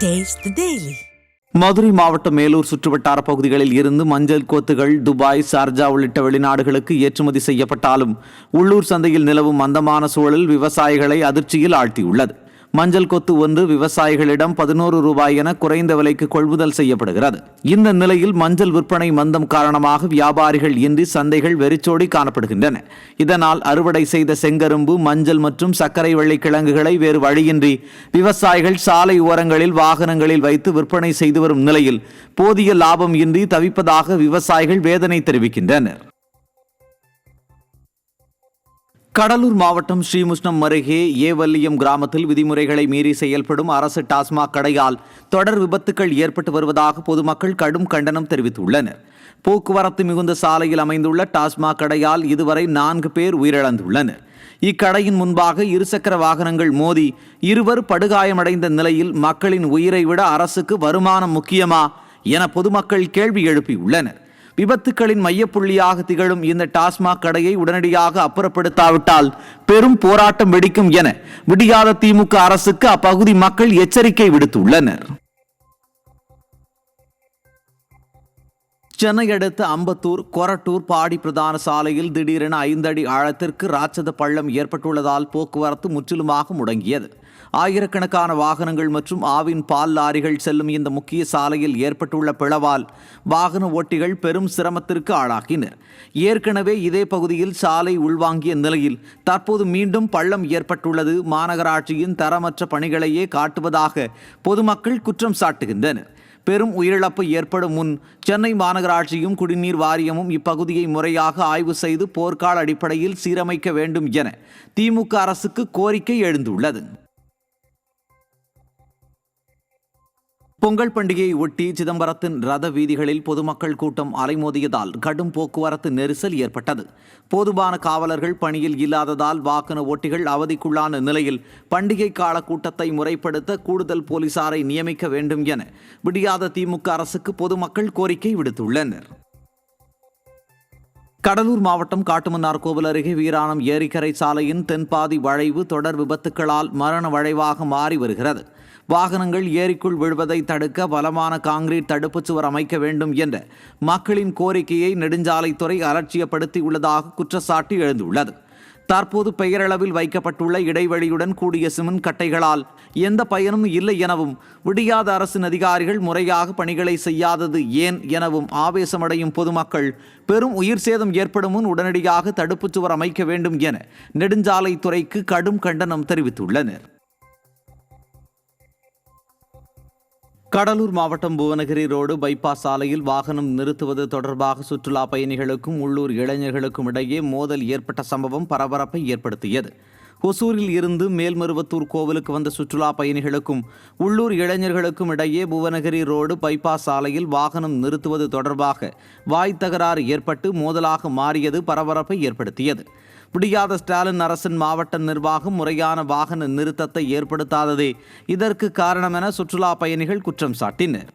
Taste the Daily. Madurai மாவட்டம் மேலூர் சுற்றுவட்டார பகுதிகளில் இருந்து மஞ்சள் கோத்துகள் துபாய், சார்ஜா உள்ளிட்ட வெளிநாடுகளுக்கு ஏற்றுமதி செய்யப்பட்டாலும் உள்ளூர் சந்தையில் நிலவும் மந்தமான சூழல் விவசாயிகளை அதிர்ச்சியில் ஆழ்த்தியுள்ளது. மஞ்சள் கொத்து ஒன்று விவசாயிகளிடம் 11 ரூபாய் என குறைந்த விலைக்கு கொள்முதல் செய்யப்படுகிறது. இந்த நிலையில் மஞ்சள் விற்பனை மந்தம் காரணமாக வியாபாரிகள் இன்றி சந்தைகள் வெறிச்சோடி காணப்படுகின்றன. இதனால் அறுவடை செய்த செங்கரும்பு, மஞ்சள் மற்றும் சர்க்கரை வெள்ளை கிழங்குகளை வேறு வழியின்றி விவசாயிகள் சாலை ஓரங்களில் வாகனங்களில் வைத்து விற்பனை செய்து வரும் நிலையில் போதிய லாபம் இன்றி தவிப்பதாக விவசாயிகள் வேதனை தெரிவிக்கின்றனர். கடலூர் மாவட்டம் ஸ்ரீமுஷ்ணம் அருகே ஏவல்லியம் கிராமத்தில் விதிமுறைகளை மீறி செயல்படும் அரசு டாஸ்மாக் கடையால் தொடர் விபத்துக்கள் ஏற்பட்டு வருவதாக பொதுமக்கள் கடும் கண்டனம் தெரிவித்துள்ளனர். போக்குவரத்து மிகுந்த சாலையில் அமைந்துள்ள டாஸ்மாக் கடையால் இதுவரை 4 பேர் உயிரிழந்துள்ளனர். இக்கடையின் முன்பாக இருசக்கர வாகனங்கள் மோதி 2 படுகாயமடைந்த நிலையில் மக்களின் உயிரை விட அரசுக்கு வருமானம் முக்கியமா என பொதுமக்கள் கேள்வி எழுப்பியுள்ளனர். விபத்துக்களின் மையப்புள்ளியாக திகழும் இந்த டாஸ்மாக் கடையை உடனடியாக அப்புறப்படுத்தாவிட்டால் பெரும் போராட்டம் வெடிக்கும் என விடியாத திமுக அரசுக்கு அப்பகுதி மக்கள் எச்சரிக்கை விடுத்துள்ளனர். சென்னை அடுத்த அம்பத்தூர் கொரட்டூர் பாடி பிரதான சாலையில் திடீரென 5 அடி ஆழத்திற்கு ராட்சத பள்ளம் ஏற்பட்டுள்ளதால் போக்குவரத்து முற்றிலுமாக முடங்கியது. ஆயிரக்கணக்கான வாகனங்கள் மற்றும் ஆவின் பால் லாரிகள் செல்லும் இந்த முக்கிய சாலையில் ஏற்பட்டுள்ள பிளவால் வாகன ஓட்டிகள் பெரும் சிரமத்திற்கு ஆளாகினர். ஏற்கனவே இதே பகுதியில் சாலை உள்வாங்கிய நிலையில் தற்போது மீண்டும் பள்ளம் ஏற்பட்டுள்ளது மாநகராட்சியின் தரமற்ற பணிகளையே காட்டுவதாக பொதுமக்கள் குற்றம் சாட்டுகின்றனர். பெரும் உயிரிழப்பு ஏற்படும் முன் சென்னை மாநகராட்சியும் குடிநீர் வாரியமும் இப்பகுதியை முறையாக ஆய்வு செய்து போர்க்கால அடிப்படையில் சீரமைக்க வேண்டும் என திமுக அரசுக்கு கோரிக்கை எழுந்துள்ளது. பொங்கல் பண்டிகையை ஒட்டி சிதம்பரத்தின் ரத வீதிகளில் பொதுமக்கள் கூட்டம் அலைமோதியதால் கடும் போக்குவரத்து நெரிசல் ஏற்பட்டது. போதுமான காவலர்கள் பணியில் இல்லாததால் வாகன ஓட்டிகள் அவதிக்குள்ளான நிலையில் பண்டிகை கால கூட்டத்தை முறைப்படுத்த கூடுதல் போலீசாரை நியமிக்க வேண்டும் என விடியாத திமுக அரசுக்கு பொதுமக்கள் கோரிக்கை விடுத்துள்ளனர். கடலூர் மாவட்டம் காட்டுமன்னார் கோவில் அருகே வீராணம் ஏரிக்கரை சாலையின் தென்பாதி வளைவு தொடர் விபத்துக்களால் மரண வளைவாக மாறி வருகிறது. வாகனங்கள் ஏரிக்குள் விழுவதை தடுக்க பலமான காங்கிரீட் தடுப்புச் சுவர் அமைக்க வேண்டும் என்ற மக்களின் கோரிக்கையை நெடுஞ்சாலைத்துறை அலட்சியப்படுத்தியுள்ளதாக குற்றச்சாட்டு எழுந்துள்ளது. தற்போது பெயரளவில் வைக்கப்பட்டுள்ள இடைவெளியுடன் கூடிய சிமெண்ட் கட்டைகளால் எந்த பயனும் இல்லை எனவும் விடியாத அரசின் அதிகாரிகள் முறையாக பணிகளை செய்யாதது ஏன் எனவும் ஆவேசமடையும் பொதுமக்கள் பெரும் உயிர் சேதம் ஏற்படும் முன் உடனடியாக தடுப்புச் சுவர் அமைக்க வேண்டும் என நெடுஞ்சாலைத்துறைக்கு கடும் கண்டனம் தெரிவித்துள்ளனர். கடலூர் மாவட்டம் புவனகிரி ரோடு பைபாஸ் சாலையில் வாகனம் நிறுத்துவது தொடர்பாக சுற்றுலா பயணிகளுக்கும் உள்ளூர் இளைஞர்களுக்கும் இடையே மோதல் ஏற்பட்ட சம்பவம் பரபரப்பை ஏற்படுத்தியது. ஒசூரில் இருந்து மேல்மருவத்தூர் கோவிலுக்கு வந்த சுற்றுலா பயணிகளுக்கும் உள்ளூர் இளைஞர்களுக்கும் இடையே புவனகிரி ரோடு பைபாஸ் சாலையில் வாகனம் நிறுத்துவது தொடர்பாக வாய் தகராறு ஏற்பட்டு மோதலாக மாறியது பரபரப்பை ஏற்படுத்தியது. விடியாத ஸ்டாலின் அரசின் மாவட்ட நிர்வாகம் முறையான வாகன நிறுத்தத்தை ஏற்படுத்தாததே இதற்கு காரணம் என சுற்றுலா பயணிகள் குற்றம் சாட்டினர்.